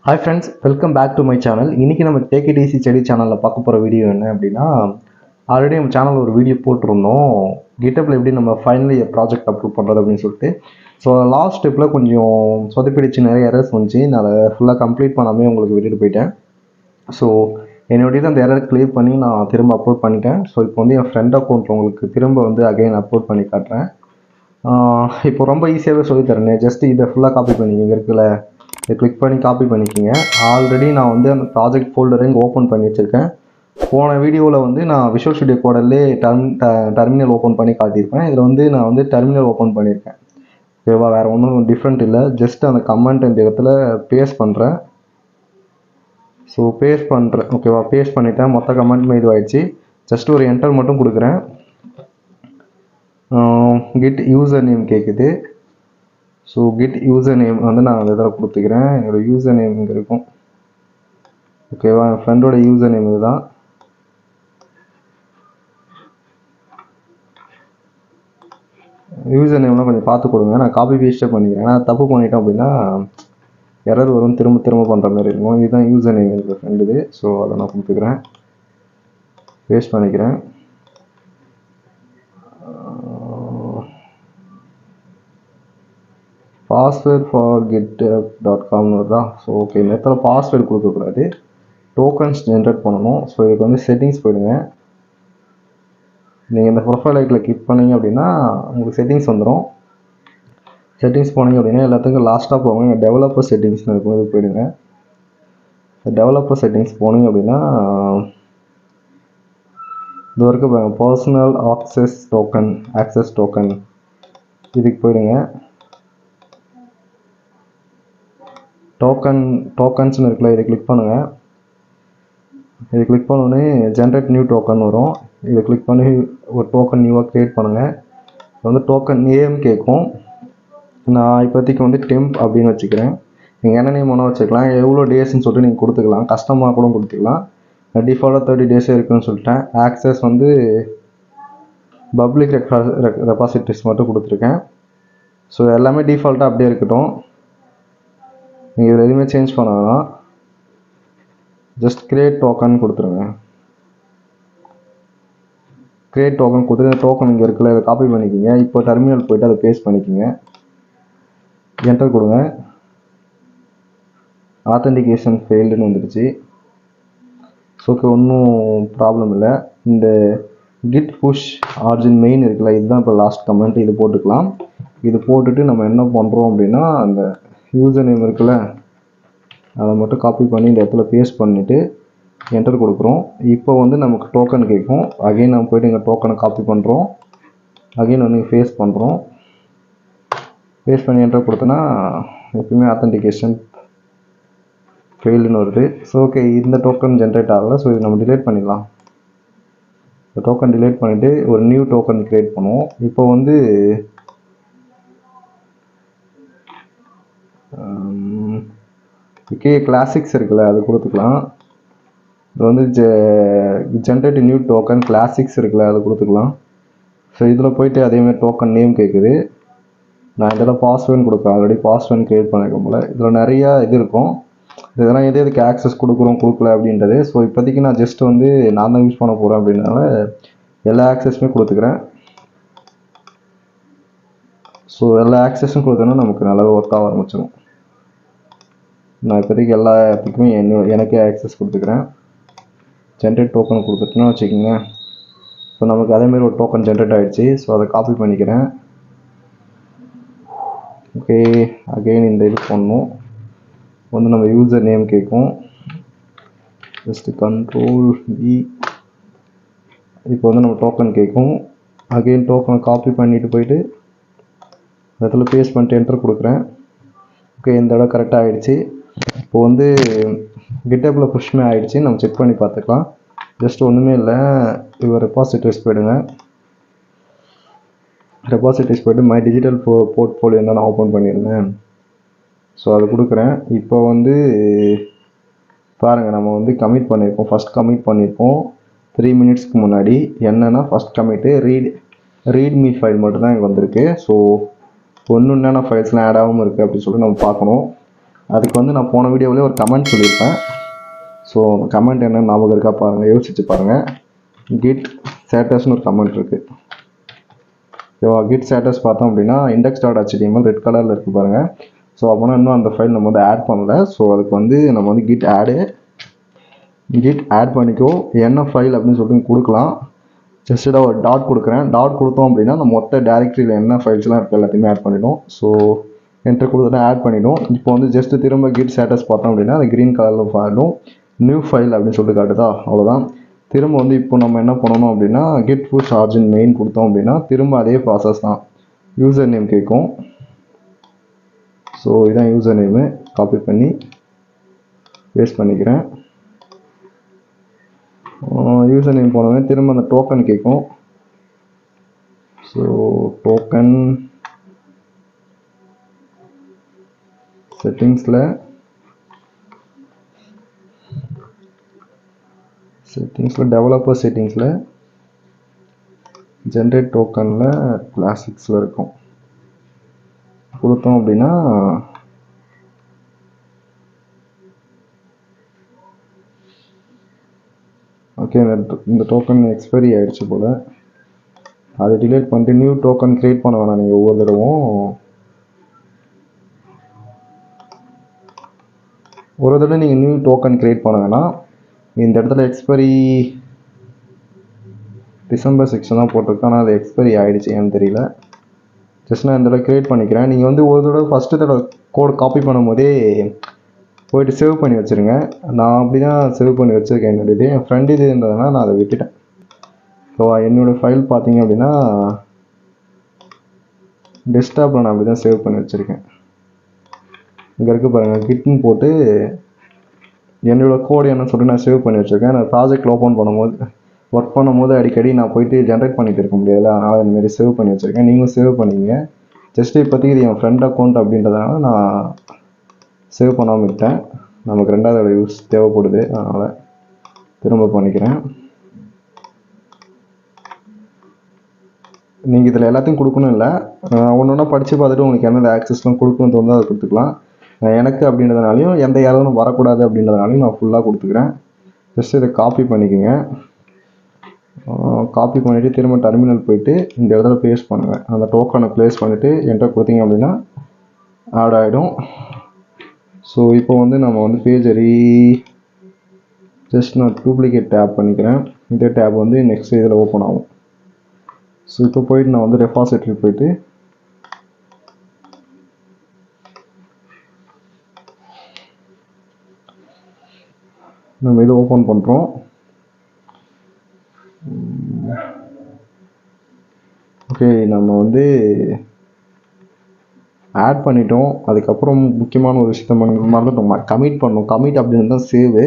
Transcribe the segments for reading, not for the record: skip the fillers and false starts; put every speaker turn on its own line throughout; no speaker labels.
Hi friends, welcome back to my channel. இன்னைக்கு நம்ம Take It Easy study சேனல்ல பார்க்க போற வீடியோ என்ன அப்படினா ஆல்ரெடி நம்ம சேனல்ல ஒரு வீடியோ போட்டுருந்தோம். GitHubல எப்படி நம்ம ஃபைனல் இயர் ப்ராஜெக்ட் அப்லோட் பண்றது அப்படினு சொல்லிட்டு. சோ லாஸ்ட் ஸ்டெப்ல கொஞ்சம் சொதப்பிடுச்சு, நிறைய எரர்ஸ் வந்துச்சு. நான் அதை ஃபுல்லா கம்ப்ளீட் பண்ணாம உங்களுக்கு விட்டுட்டு போயிட்டேன். சோ என்னோட அந்த எரர் கிளியர் பண்ணி நான் திரும்ப அப்லோட் பண்ணிட்டேன். சோ இப்போ வந்து என் ஃப்ரெண்ட் அக்கவுண்ட்ல உங்களுக்கு திரும்ப வந்து அகைன் அப்லோட் பண்ணி காட்டுறேன். இப்போ ரொம்ப ஈஸியாவே சொல்லி தரேன். ஜஸ்ட் இதை ஃபுல்லா காப்பி பண்ணிக்கங்க. இருக்குல இதை கிளிக் பண்ணி காப்பி பண்ணிக்கிங்க. ஆல்ரெடி நான் வந்து அந்த ப்ராஜெக்ட் ஃபோல்டரை இங்கே ஓப்பன் பண்ணி வச்சுருக்கேன். போன வீடியோவில் வந்து நான் விஷுவல் ஸ்டுடியோ கோடர்லே டெர்மினல் ஓப்பன் பண்ணி காட்டியிருப்பேன். இதில் வந்து நான் வந்து டெர்மினல் ஓப்பன் பண்ணியிருக்கேன். ஓகேவா, வேறு ஒன்றும் டிஃப்ரெண்ட் இல்லை. ஜஸ்ட் அந்த கமெண்ட் இந்த இடத்துல பேஸ்ட் பண்ணுறேன். ஸோ பேஸ்ட் பண்ணுறேன். ஓகேவா, பேஸ்ட் பண்ணிட்டேன். மொத்த கமெண்ட்டுமே இதுவாகிடுச்சு. ஜஸ்ட் ஒரு என்டர் மட்டும் கொடுக்குறேன். கிட் யூசர் நேம் கேட்குது. ஸோ கிட் யூசர் நேம் வந்து நான் அந்த இதில் கொடுத்துக்கிறேன். என்னோடய யூசர் நேம் இங்கே இருக்கும். ஓகேவா, என் ஃப்ரெண்டோட யூசர் நேம் இதுதான். யூசர் நேம்லாம் கொஞ்சம் பார்த்து கொடுங்க. நான் காப்பி பேஸ்ட்டே பண்ணிக்கிறேன். ஏன்னா தப்பு பண்ணிட்டோம் அப்படின்னா எரர் வரும், திரும்ப திரும்ப பண்ணுற மாதிரி இருக்கும். இதுதான் யூசர் நேம் எனக்கு ஃப்ரெண்டுது. ஸோ அதை நான் கொடுத்துக்கிறேன், பேஸ்ட் பண்ணிக்கிறேன். பாஸ்வேர்ட் ஃபார் github.com தான். ஸோ ஓகே, இந்த இடத்துல பாஸ்வேர்டு கொடுக்கக்கூடாது, டோக்கன்ஸ் ஜென்ரேட் பண்ணணும். ஸோ இதுக்கு வந்து செட்டிங்ஸ் போயிடுங்க. நீங்கள் இந்த ப்ரொஃபைல் ஐக்கில் கிளிக் பண்ணிங்க அப்படின்னா உங்களுக்கு செட்டிங்ஸ் வந்துடும். செட்டிங்ஸ் போனீங்க அப்படின்னா எல்லாத்துக்கும் லாஸ்ட்டாக போவாங்க. டெவலப்பர் செட்டிங்ஸ்னு இருக்கும், இது போயிடுங்க. டெவலப்பர் செட்டிங்ஸ் போனீங்க அப்படின்னா இது வரைக்கும் பர்சனல் ஆக்சஸ் டோக்கன் இதுக்கு போயிடுங்க. டோக்கன்ஸ்னு இருக்குல்ல, இதை கிளிக் பண்ணுங்கள். இதை கிளிக் பண்ணோன்னே ஜென்ரேட் நியூ டோக்கன் வரும். இதை கிளிக் பண்ணி ஒரு டோக்கன் நியூவாக க்ரியேட் பண்ணுங்கள். வந்து டோக்கன் நேம் கேட்கும். நான் இப்போதைக்கு வந்து டெம்ப் அப்படின்னு வச்சுக்கிறேன். நீங்கள் என்ன நேம் வேணால் வச்சுக்கலாம். எவ்வளோ டேஸ்ன்னு சொல்லிட்டு நீங்கள் கொடுத்துக்கலாம். கஸ்டமாக கூட கொடுத்துக்கலாம். டிஃபால்ட்டாக 30 டேஸே இருக்குன்னு சொல்லிட்டேன். ஆக்சஸ் வந்து பப்ளிக் ரெபாசிட்டரிஸ் மட்டும் கொடுத்துருக்கேன். ஸோ எல்லாமே டிஃபால்ட்டாக அப்படியே இருக்கட்டும். நீங்கள் இதில் எதுவுமே சேஞ்ச் பண்ண வேணாம். ஜஸ்ட் கிரியேட் டோக்கன் கொடுத்துருங்க. கிரியேட் டோக்கன் கொடுத்துட்டு டோக்கன் இங்கே இருக்குல்ல, இதை காப்பி பண்ணிக்கிங்க. இப்போ டெர்மினல் போய்ட்டு அதை பேஸ்ட் பண்ணிக்கிங்க. என்டர் கொடுங்க. ஆத்தென்டிகேஷன் ஃபெயில்டுன்னு வந்துடுச்சு. ஸோ ஓகே, ஒன்றும் ப்ராப்ளம் இல்லை. இந்த கிட் புஷ் ஆர்ஜின் மெயின் இருக்குல்ல, இதுதான் இப்போ லாஸ்ட் கமெண்ட். இது போட்டுக்கலாம். இது போட்டுட்டு நம்ம என்ன பண்ணுறோம் அப்படின்னா அந்த யூசர் நேம் இருக்குல்ல, அதை மட்டும் காப்பி பண்ணி இந்த இடத்துல பேஸ்ட் பண்ணிவிட்டு என்டர் கொடுக்குறோம். இப்போ வந்து நமக்கு டோக்கன் கேட்கும். அகைன் நம்ம போய்ட்டு இங்கே டோக்கனை காப்பி பண்ணுறோம். அகைன் வந்து பேஸ்ட் பண்ணுறோம். பேஸ்ட் பண்ணி என்டர் கொடுத்தோன்னா எப்பவுமே ஆத்தென்டிகேஷன் ஃபெயில்டுன்னு வருது. ஸோ ஓகே, இந்த டோக்கன் ஜென்ரேட் ஆகலை. ஸோ இது நம்ம டிலீட் பண்ணிடலாம். இந்த டோக்கன் டிலீட் பண்ணிவிட்டு ஒரு நியூ டோக்கன் க்ரியேட் பண்ணுவோம். இப்போ வந்து கிளாசிக்ஸ் இருக்குல்ல, அது கொடுத்துக்கலாம். இது வந்து ஜென்ரேட் நியூ டோக்கன் கிளாசிக்ஸ் இருக்குல்ல, அது கொடுத்துக்கலாம். ஸோ இதில் போயிட்டு அதேமாதிரி டோக்கன் நேம் கேட்குது. நான் இதில் பாஸ்வேர்டு கொடுப்பேன். ஆல்ரெடி பாஸ்வேர்டு க்ரியேட் பண்ணிருக்கோம் போல். இதில் நிறையா இது இருக்கும். இதெல்லாம் எதுக்கு ஆக்சஸ் கொடுக்கல அப்படின்றது. ஸோ இப்போதைக்கு நான் ஜஸ்ட் வந்து நான் தான் யூஸ் பண்ண போகிறேன் அப்படின்னால எல்லா ஆக்சஸுமே கொடுத்துக்கிறேன். ஸோ எல்லா ஆக்சஸும் கொடுத்தோன்னா நமக்கு நல்லாவே ஒர்க் ஆக ஆரம்பிச்சிடும். நான் இப்போதைக்கு எல்லா ஆப்புக்குமே எனக்கே ஆக்சஸ் கொடுத்துக்கிறேன். ஜென்ரேட் டோக்கன் கொடுத்துட்டோன்னா வச்சுக்கோங்க. ஸோ நமக்கு அதேமாதிரி ஒரு டோக்கன் ஜென்ரேட் ஆகிடுச்சு. ஸோ அதை காப்பி பண்ணிக்கிறேன். ஓகே, அகெயின் இந்த இது பண்ணணும். வந்து நம்ம யூசர் நேம் கேட்கும். Just Ctrl+V. இப்போ வந்து நம்ம டோக்கன் கேட்கும். அகெயின் டோக்கனை காப்பி பண்ணிட்டு போயிட்டு இடத்துல பேஸ்ட் பண்ணிட்டு என்டர் கொடுக்குறேன். ஓகே, இந்த இடம் கரெக்டாக ஆகிடுச்சு. இப்போ வந்து கிட்டப்பில் புஷ்மே ஆகிடுச்சு. நம்ம செக் பண்ணி பார்த்துக்கலாம். ஜஸ்ட் ஒன்றுமே இல்லை. இப்போ ரெபாசிட்டரிஸ் போய்டுங்க. ரெபாசிட்டரிஸ் போய்ட்டு மை டிஜிட்டல் போர்ட்ஃபோலியோ தான் நான் ஓப்பன் பண்ணியிருந்தேன். ஸோ அது கொடுக்குறேன். இப்போ வந்து பாருங்கள், நம்ம வந்து கமிட் பண்ணியிருக்கோம். ஃபஸ்ட் கமிட் பண்ணியிருக்கோம் 3 மினிட்ஸ்க்கு முன்னாடி. என்னென்னா ஃபஸ்ட் கமிட்டு ரீட்மி ஃபைல் மட்டும்தான் இங்கே வந்திருக்கு. ஸோ ஒன்று என்னென்ன ஃபைல்ஸ்லாம் ஆட் ஆகாமல் இருக்குது அப்படின்னு சொல்லிட்டு நம்ம பார்க்கணும். அதுக்கு வந்து நான் போன வீடியோவிலே ஒரு கமெண்ட் சொல்லியிருப்பேன். ஸோ அந்த கமெண்ட் என்ன ஞாபகம் இருக்கா பாருங்கள், யோசிச்சு பாருங்கள். கிட் ஸ்டேட்டஸ்னு ஒரு கமெண்ட் இருக்குது. ஓகேவா? கிட் ஸ்டேட்டஸ் பார்த்தோம் அப்படின்னா index.html ரெட் கலரில் இருக்குது பாருங்கள். ஸோ அப்போனா இன்னும் அந்த ஃபைல் நம்ம வந்து ஆட் பண்ணல. ஸோ அதுக்கு வந்து நம்ம வந்து கிட் ஆட் பண்ணிக்கோ, என்ன ஃபைல் அப்படின்னு சொல்லிட்டு கொடுக்கலாம். ஜஸ்ட்டாக ஒரு டாட் கொடுக்குறேன். டாட் கொடுத்தோம் அப்படின்னா நம்ம மொத்த டேரக்டரியில் என்ன ஃபைல்ஸ்லாம் இருக்குது எல்லாத்தையுமே ஆட் பண்ணிடும். ஸோ என்ட்ரு கொடுத்துட்டு ஆட் பண்ணிடும். இப்போ வந்து ஜஸ்ட்டு திரும்ப கிட் ஸ்டேட்டஸ் பார்த்தோம் அப்படின்னா அது க்ரீன் கலரில் காட்டும். நியூ ஃபைல் அப்படின்னு சொல்லிட்டு காட்டுதா, அவ்வளோதான். திரும்ப வந்து இப்போ நம்ம என்ன பண்ணணும் அப்படின்னா கெட் புஷ் ஆர்ஜின் மெயின் கொடுத்தோம் அப்படின்னா திரும்ப அதே ப்ராசஸ் தான். யூசர் நேம் கேட்கும். ஸோ இதான் யூசர் நேமு, காப்பி பண்ணி பேஸ்ட் பண்ணிக்கிறேன். யூசர் நேம் போனோடனே திரும்ப அந்த டோக்கன் கேட்கும். ஸோ டோக்கன் செட்டிங்ஸில் டெவலப்பர் செட்டிங்ஸில் ஜென்ரேட் டோக்கனில் கிளாசிக்ஸில் இருக்கும். கொடுத்தோம் அப்படின்னா ஓகே, இந்த டோக்கன் எக்ஸ்பைரி ஆகிடுச்சு போல். அதை டிலீட் பண்ணிட்டு நியூ டோக்கன் க்ரியேட் பண்ண வேணாம். நீங்கள் ஒவ்வொரு தடவும் நீங்கள் நியூ டோக்கன் க்ரியேட் பண்ண வேணாம். இந்த இடத்துல எக்ஸ்பைரி டிசம்பர் 6 தான் போட்டிருக்கு. ஆனால் அது எக்ஸ்பைரி ஆகிடுச்சு, ஏன்னு தெரியல. ஜஸ்ட் நான் இந்த தடவை க்ரியேட் பண்ணிக்கிறேன். நீங்கள் வந்து ஒரு தடவை ஃபஸ்ட்டு தடவை கோட் காப்பி பண்ணும்போதே போய்ட்டு சேவ் பண்ணி வச்சுருங்க. நான் அப்படி தான் சேவ் பண்ணி வச்சுருக்கேன். என்னுடைய என் ஃப்ரெண்டு இது இருந்ததுன்னா நான் அதை விட்டுட்டேன். ஸோ என்னோடய ஃபைல் பார்த்தீங்க அப்படின்னா டெஸ்க்டாப்பில் நான் அப்படி தான் சேவ் பண்ணி வச்சுருக்கேன். இங்கே இருக்குது பாருங்கள், கிட்னு போட்டு என்னோடய கோடு என்ன சொல்லிட்டு நான் சேவ் பண்ணி வச்சுருக்கேன். நான் ப்ராஜெக்ட் ஓப்பன் ஒர்க் பண்ணும்போது அடிக்கடி நான் போயிட்டு ஜென்ரேட் பண்ணிட்டு இருக்க முடியாதுல்ல, அதனால் இந்தமாரி சேவ் பண்ணி வச்சுருக்கேன். நீங்களும் சேவ் பண்ணிங்க. ஜஸ்ட்டு இப்போதைக்கு இது என் ஃப்ரெண்ட் அக்கௌண்ட் அப்படின்றதுனால நான் சேவ் பண்ணாமல் விட்டேன். நமக்கு ரெண்டாவது யூஸ் தேவைப்படுது, அதனால் திரும்ப பண்ணிக்கிறேன். நீங்கள் இதில் எல்லாத்தையும் கொடுக்கணும் இல்லை, ஒன்று ஒன்றா படித்து பார்த்துட்டு உங்களுக்கு என்னென்ன ஆக்சஸ்லாம் கொடுக்கணும்னு தோணுதோ அதை கொடுத்துக்கலாம். எனக்கு அப்படின்றதுனாலையும் எந்த யாரும் வரக்கூடாது அப்படின்றதுனாலையும் நான் ஃபுல்லாக கொடுத்துக்கிறேன். ஜஸ்ட் இதை காப்பி பண்ணிக்கோங்க. காப்பி பண்ணிவிட்டு திரும்ப டெர்மினல் போயிட்டு இந்த இடத்துல பேஸ்ட் பண்ணுங்கள். அந்த டோக்கனை ப்ளேஸ் பண்ணிவிட்டு என்டர் கொடுத்தீங்க அப்படின்னா ஆட் ஆகிடும். ஸோ இப்போ வந்து நம்ம வந்து பேஜரி ஜஸ்ட் நான் டூப்ளிகேட் டேப் பண்ணிக்கிறேன். இந்த டேப் வந்து நெக்ஸ்ட் இதில் ஓப்பன் ஆகும். ஸோ இப்போ போயிட்டு நான் வந்து ரெபாசிட்டரி போயிட்டு நம்ம இதை ஓப்பன் பண்ணுறோம். ஓகே, நம்ம வந்து ஆட் பண்ணிட்டோம். அதுக்கப்புறம் முக்கியமான ஒரு விஷயத்த மறந்துட்டோம், கமிட் பண்ணோம். கமிட் அப்படின்னு தான் சேவு.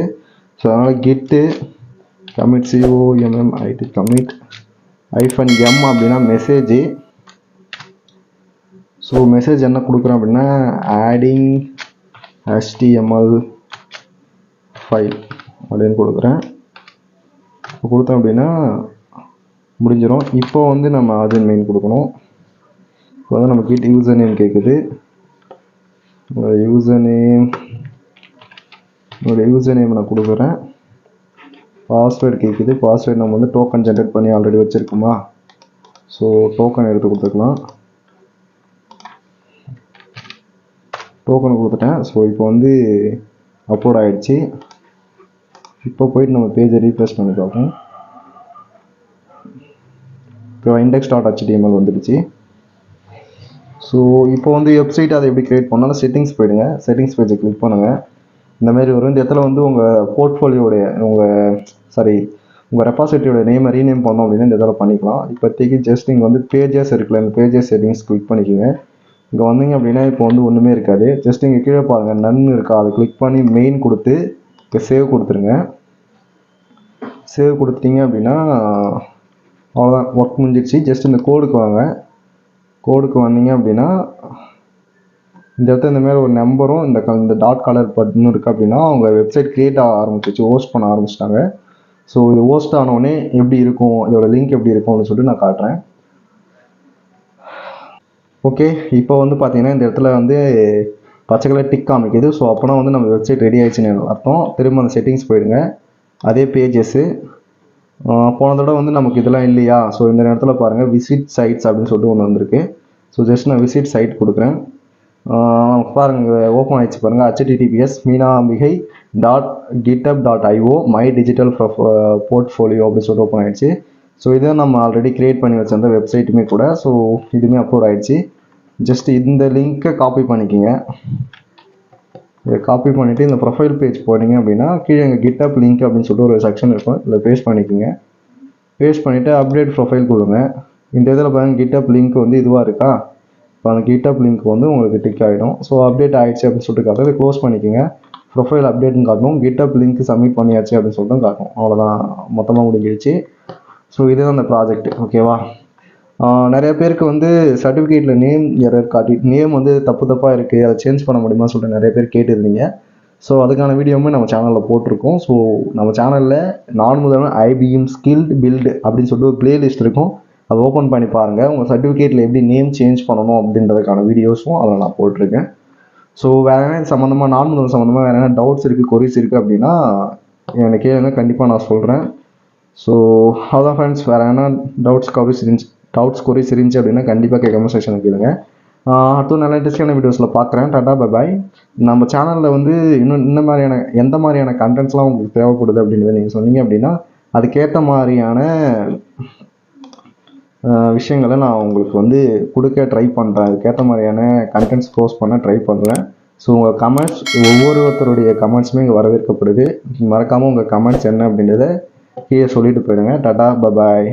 ஸோ அதனால் கெட்டு கமிட் COMMIT கமிட் -m அப்படின்னா மெசேஜ். ஸோ மெசேஜ் என்ன கொடுக்குறேன் அப்படின்னா ஆடிங் HTML ஃபைல் அப்படின்னு கொடுக்குறேன். கொடுத்தோம் அப்படின்னா முடிஞ்சிடும். இப்போ வந்து நம்ம ஆர்ஜின் மெயின் கொடுக்கணும். இப்போ வந்து நம்ம கிட் யூசர் நேம் கேட்குது. யூசர் நேம் நான் கொடுக்குறேன். பாஸ்வேர்டு கேட்குது. பாஸ்வேர்டு நம்ம வந்து டோக்கன் ஜென்ரேட் பண்ணி ஆல்ரெடி வச்சுருக்கோமா, ஸோ டோக்கன் எடுத்து கொடுத்துக்கலாம். டோக்கன் கொடுத்துட்டேன். ஸோ இப்போ வந்து அப்லோட் ஆகிடுச்சு. இப்போ போயிட்டு நம்ம பேஜை ரீஃப்ரெஷ் பண்ணி பார்ப்போம். இப்போ index.html வந்துடுச்சு. ஸோ இப்போ வந்து வெப்சைட் அதை எப்படி க்ரியேட் பண்ணாலும் செட்டிங்ஸ் போயிடுங்க. செட்டிங்ஸ் பேஜை கிளிக் பண்ணுங்கள். இந்தமாரி வரும். இந்த இடத்துல வந்து உங்கள் போர்ட்ஃபோலியோடைய உங்கள் ரெபாசிட்டரியோட நேமை ரீநேம் பண்ணோம் அப்படின்னா இந்த இடத்துல பண்ணிக்கலாம். இப்போதைக்கு ஜஸ்ட் இங்கே வந்து பேஜஸ் இருக்குல்ல, இந்த பேஜஸ் செட்டிங்ஸ் கிளிக் பண்ணிக்கோங்க. இங்கே வந்தீங்க அப்படின்னா இப்போ வந்து ஒன்றுமே இருக்காது. ஜஸ்ட் இங்கே கீழே பாருங்கள், நன் இருக்கா, அதை கிளிக் பண்ணி மெயின் கொடுத்து இப்போ சேவ் கொடுத்துருங்க. சேவ் கொடுத்தீங்க அப்படின்னா அவ்வளோதான், ஒர்க் முடிஞ்சிடுச்சு. ஜஸ்ட் இந்த கோடுக்கு வாங்க. கோடுக்கு வந்தீங்க அப்படின்னா இந்த இடத்துல இந்தமாரி ஒரு நம்பரும் இந்த டாட் கலர் பட்டனும் இருக்குது அப்படின்னா அவங்க வெப்சைட் க்ரியேட் ஆக ஆரம்பிச்சிச்சு, ஹோஸ்ட் பண்ண ஆரம்பிச்சிட்டாங்க. ஸோ இது ஹோஸ்ட் ஆனோடனே எப்படி இருக்கும், இதோட லிங்க் எப்படி இருக்கும் அப்படின்னு சொல்லிட்டு நான் காட்டுறேன். ஓகே, இப்போ வந்து பார்த்தீங்கன்னா இந்த இடத்துல வந்து பச்சை கலர் டிக் காமிக்குது. ஸோ அப்போனா வந்து நம்ம வெப்சைட் ரெடி ஆயிடுச்சுன்னு அர்த்தம். திரும்ப அந்த செட்டிங்ஸ் போயிடுங்க. அதே பேஜஸ்ஸு போன தடவை வந்து நமக்கு இதெல்லாம் இல்லையா, ஸோ இந்த நேரத்தில் பாருங்கள் விசிட் சைட்ஸ் அப்படின்னு சொல்லிட்டு ஒன்று வந்திருக்கு. ஸோ ஜஸ்ட் நான் விசிட் சைட் கொடுக்குறேன். பாருங்கள் ஓப்பன் ஆகிடுச்சு பாருங்கள். https meena.github.io my digital portfolio அப்படின்னு சொல்லிட்டு ஓப்பன் ஆகிடுச்சு. ஸோ இதை நம்ம ஆல்ரெடி க்ரியேட் பண்ணி வச்சிருந்த வெப்சைட்டுமே கூட. ஸோ இதுவுமே அப்லோட் ஆகிடுச்சு. ஜஸ்ட் இந்த லிங்க்கை காப்பி பண்ணிக்கிங்க. இதை காப்பி பண்ணிவிட்டு இந்த ப்ரொஃபைல் பேஜ் போனீங்க அப்படின்னா கீழே எங்கள் GitHub லிங்க் அப்படின்னு சொல்லிட்டு ஒரு செக்ஷன் இருக்கும். இதில் பேஸ்ட் பண்ணிக்கோங்க. பேஸ்ட் பண்ணிவிட்டு அப்டேட் ப்ரொஃபைல் கொடுங்க. இந்த இதில் பாருங்கள் GitHub லிங்க் வந்து இதுவாக இருக்கா. இப்போ அந்த GitHub லிங்க் வந்து உங்களுக்கு டிக் ஆகிடும். ஸோ அப்டேட் ஆகிடுச்சு அப்படின்னு சொல்லிட்டு காட்டும். இதை க்ளோஸ் பண்ணிக்கோங்க. ப்ரொஃபைல் அப்டேட்னு காட்டணும். GitHub லிங்க் சப்மிட் பண்ணியாச்சு அப்படின்னு சொல்லிட்டு காட்டும். அவ்வளோதான், மொத்தமாக முடிஞ்சிடுச்சு. ஸோ இதுதான் அந்த ப்ராஜெக்ட். ஓகேவா. நிறைய பேருக்கு வந்து சர்டிஃபிகேட்டில் நேம் எரர் காட்டி நேம் வந்து தப்பாக இருக்குது, அதை சேஞ்ச் பண்ண முடியுமா சொல்லிட்டு நிறைய பேர் கேட்டிருந்தீங்க. ஸோ அதுக்கான வீடியோவுமே நம்ம சேனலில் போட்டிருக்கோம். ஸோ நம்ம சேனலில் நான்முதல்வன் IBM ஸ்கில்டு பில்டு அப்படின்னு சொல்லிட்டு ஒரு பிளேலிஸ்ட் இருக்கும். அதை ஓப்பன் பண்ணி பாருங்கள். உங்கள் சர்டிஃபிகேட்டில் எப்படி நேம் சேஞ்ச் பண்ணணும் அப்படின்றதுக்கான வீடியோஸும் அதில் நான் போட்டிருக்கேன். ஸோ வேறு என்ன சம்மந்தமாக நான்முதல்வன் சம்மந்தமாக வேறு என்ன டவுட்ஸ் இருக்குது, கொரிஸ் இருக்குது அப்படின்னா எனக்கு கேளுங்க, கண்டிப்பாக நான் சொல்கிறேன். ஸோ அதான் ஃப்ரெண்ட்ஸ், வேறு என்ன டவுட்ஸ் கொரிஸ் இருந்துச்சு அப்படின்னா கண்டிப்பாக கமெண்ட் செக்ஷனில் கேளுங்க. அடுத்து நல்ல இன்ட்ரெஸ்டிங்கான வீடியோஸில் பார்க்குறேன். Tata bye bye. நம்ம சேனலில் வந்து இன்னும் இந்த மாதிரியான எந்த மாதிரியான கண்டென்ட்ஸ்லாம் உங்களுக்கு தேவைப்படுது அப்படின்றத நீங்கள் சொன்னீங்க அப்படின்னா அதுக்கேற்ற மாதிரியான விஷயங்களை நான் உங்களுக்கு வந்து கொடுக்க ட்ரை பண்ணுறேன். அதுக்கேற்ற மாதிரியான கண்டென்ட்ஸ் போஸ்ட் பண்ண ட்ரை பண்ணுறேன். ஸோ உங்கள் கமெண்ட்ஸ், ஒவ்வொருத்தருடைய கமெண்ட்ஸுமே இங்கே வரவேற்கப்படுது. மறக்காமல் உங்கள் கமெண்ட்ஸ் என்ன அப்படின்றத கீழே சொல்லிட்டு போயிடுங்க. Tata bye bye.